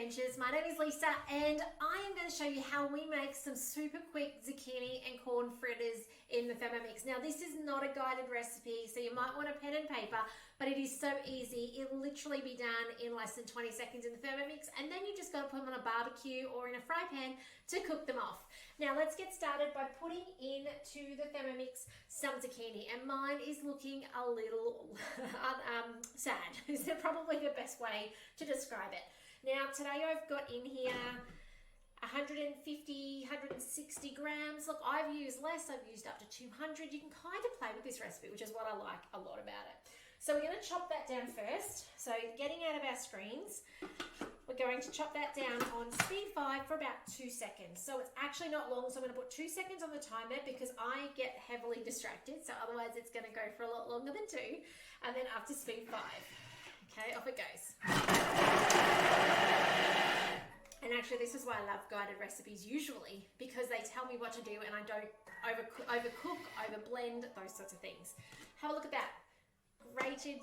Adventures. My name is Lisa and I am going to show you how we make some super quick zucchini and corn fritters in the Thermomix. Now this is not a guided recipe, so you might want a pen and paper, but it is so easy. It'll literally be done in less than 20 seconds in the Thermomix, and then you just got to put them on a barbecue or in a fry pan to cook them off. Now let's get started by putting into the Thermomix some zucchini, and mine is looking a little sad. Is probably the best way to describe it. Now today I've got in here 150, 160 grams. Look, I've used less, I've used up to 200. You can kind of play with this recipe, which is what I like a lot about it. So we're going to chop that down first. So getting out of our screens, we're going to chop that down on speed 5 for about 2 seconds. So it's actually not long, so I'm going to put 2 seconds on the timer because I get heavily distracted. So otherwise it's going to go for a lot longer than 2. And then up to speed 5. Okay, off it goes. And actually this is why I love guided recipes usually, because they tell me what to do and I don't overcook, overblend, those sorts of things. Have a look at that. Grated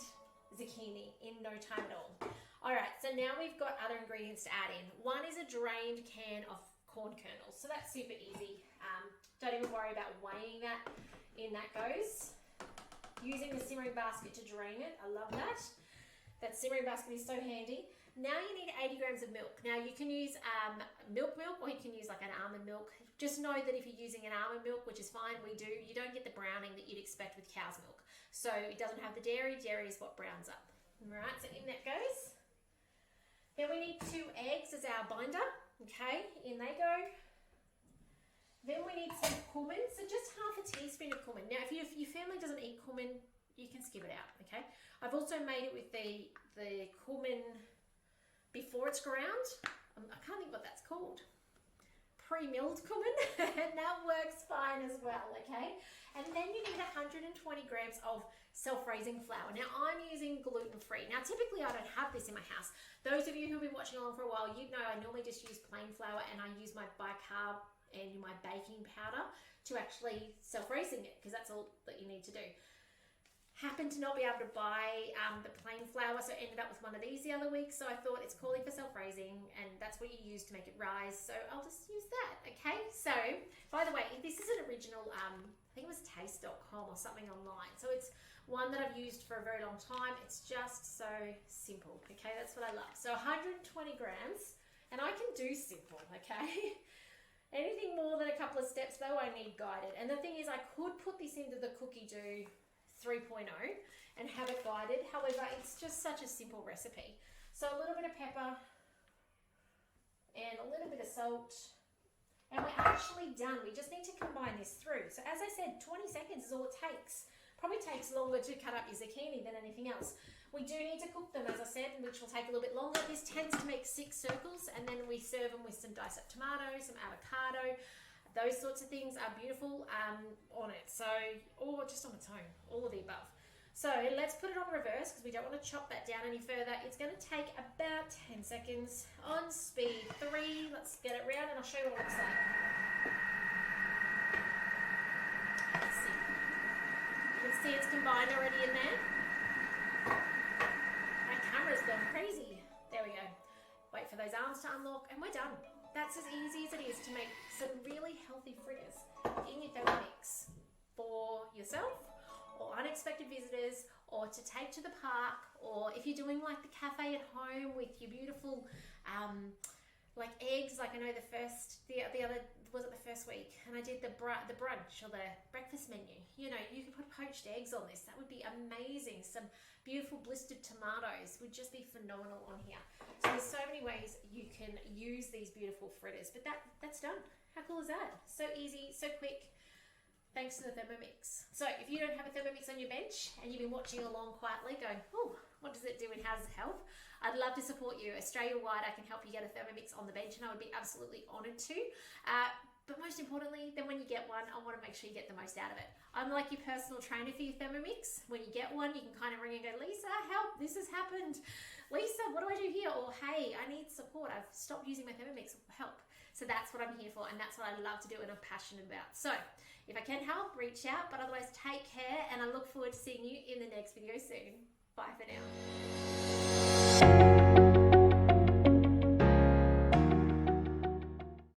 zucchini in no time at all. Alright, so now we've got other ingredients to add in. One is a drained can of corn kernels, so that's super easy. Don't even worry about weighing that. In that goes. Using the simmering basket to drain it, I love that. That simmering basket is so handy. Now you need 80 grams of milk. Now you can use milk or you can use like an almond milk. Just know that if you're using an almond milk, which is fine, you don't get the browning that you'd expect with cow's milk. So it doesn't have the dairy. Dairy is what browns up. All right, so in that goes. Then we need 2 eggs as our binder. Okay, in they go. Then we need some cumin, so just half a teaspoon of cumin. Now if your family doesn't eat cumin, you can skip it out, okay? I've also made it with the cumin before it's ground. I can't think what that's called. Pre-milled cumin, and that works fine as well, okay? And then you need 120 grams of self-raising flour. Now I'm using gluten-free. Now typically I don't have this in my house. Those of you who've been watching along for a while, you know I normally just use plain flour and I use my bicarb and my baking powder to actually self-raising it, because that's all that you need to do. Happened to not be able to buy the plain flour, so I ended up with one of these the other week. So I thought it's calling for self-raising, and that's what you use to make it rise. So I'll just use that, okay? So, by the way, this is an original, I think it was taste.com or something online. So it's one that I've used for a very long time. It's just so simple, okay? That's what I love. So 120 grams, and I can do simple, okay? Anything more than a couple of steps, though, I need guided. And the thing is, I could put this into the cookie dough 3.0 and have it guided. However, it's just such a simple recipe. So a little bit of pepper and a little bit of salt, and we're actually done. We just need to combine this through. So as I said, 20 seconds is all it takes. Probably takes longer to cut up your zucchini than anything else. We do need to cook them, as I said, which will take a little bit longer. This tends to make 6 circles, and then we serve them with some diced up tomatoes, some avocado. Those sorts of things are beautiful on it. So, or just on its own, all of the above. So let's put it on reverse because we don't want to chop that down any further. It's going to take about 10 seconds on speed 3. Let's get it round and I'll show you what it looks like. Let's see. You can see it's combined already in there. My camera's gone crazy. There we go. Wait for those arms to unlock and we're done. That's as easy as it is to make some really healthy fritters in your Thermomix for yourself or unexpected visitors, or to take to the park, or if you're doing like the cafe at home with your beautiful like eggs. Like I know the other was it the first week, and I did the brunch or the breakfast menu. You know, you could put poached eggs on this. That would be amazing. Some beautiful blistered tomatoes would just be phenomenal on here. So there's so many ways you can use these beautiful fritters, but that's done. How cool is that? So easy, so quick, thanks to the Thermomix. So if you don't have a Thermomix on your bench and you've been watching along quietly going, oh, what does it do and how does it help? I'd love to support you. Australia-wide, I can help you get a Thermomix on the bench, and I would be absolutely honoured to. But most importantly, then when you get one, I want to make sure you get the most out of it. I'm like your personal trainer for your Thermomix. When you get one, you can kind of ring and go, Lisa, help, this has happened. Lisa, what do I do here? Or, hey, I need support. I've stopped using my Thermomix, help. So that's what I'm here for, and that's what I love to do and I'm passionate about. So if I can help, reach out, but otherwise take care, and I look forward to seeing you in the next video soon. Bye for now.